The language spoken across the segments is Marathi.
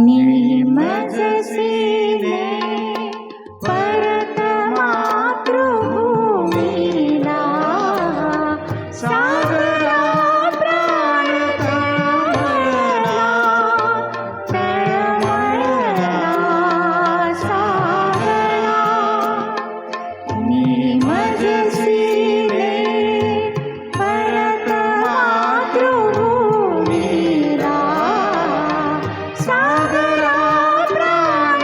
निमजसीने परत मातृभूमीला सागरा प्राण तळमळला सागरा निमजसीने परत मातृभूमीला सागरा प्राण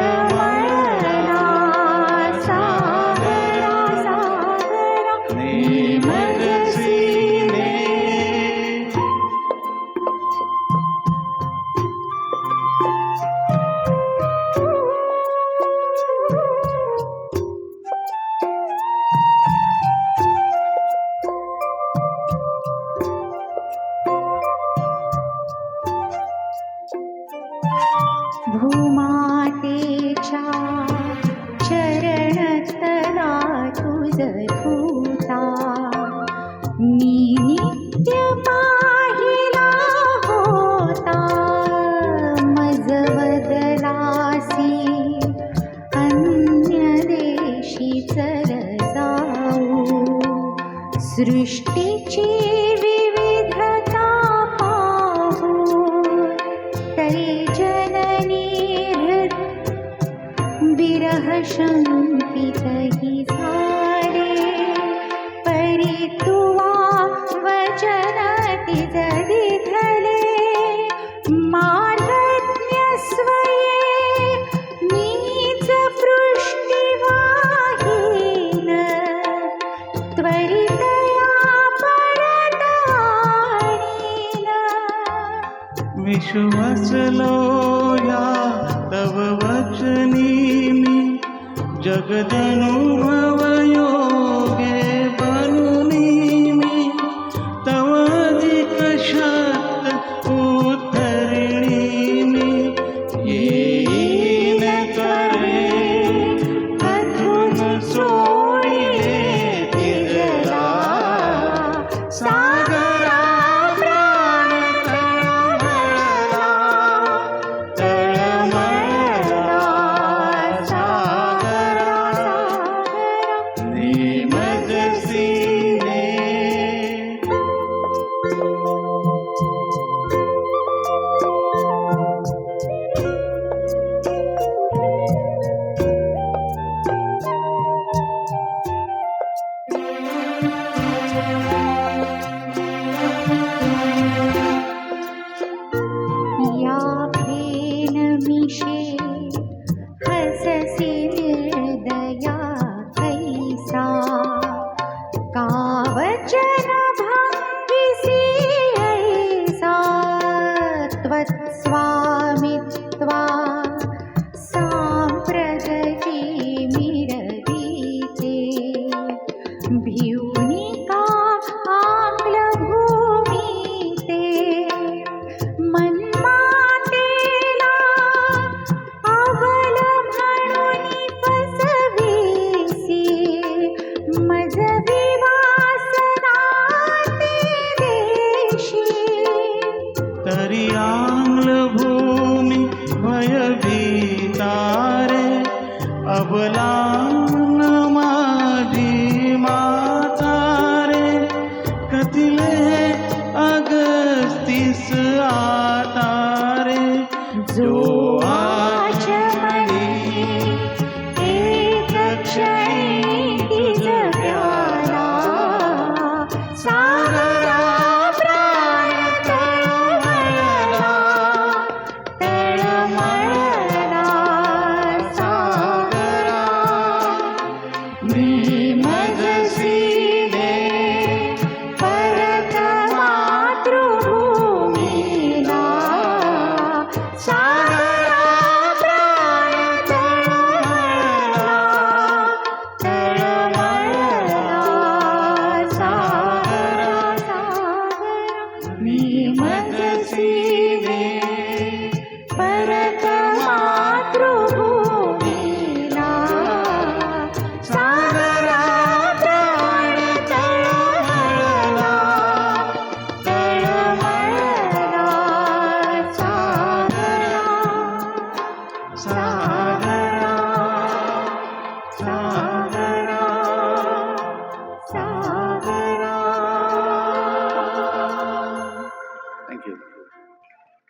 तळमळला सागरा सागरा निमजसीने भूमातेच्या चरणतला तुझ धूता मी नित्य पाहिला होता मज बदलासी अन्य देशी चर जाऊ सृष्टीची विविधता पाहू तरी जननी विरह शंकितहि झाले परी तुवा वचन तिज दिधले मार्गज्ञ स्वये नीच पृष्टिवाहीन त्वरितया परताणीन विश्वसलो या तव वचनी मी जगदनुभव योगे बनुनी मी तव अधिक शक्त उद्धरिणी मी येईन करे अधुन सोडिले तिजला सागरा प्राण तळमळला सागरा सागरा निमजसीने या फेन मिशे हससी निर्दया कैसा का वचन भंगिसी ऐसा त्वत्स्वामित्वा सांप्रदजी मिरवीते भिवनिका आंग्लभूमीते मन्मातेला अबल म्हणूनी फसवीसी मज विवासनाते देशी तरी आंग्लभूमी भयभीतारे अबला माझी मातारे कथिले अगस्तीस आतारे जो आचमनी एक क्षणी तिज प्याला सागरा प्राण तळमळला सागरा निमजसीने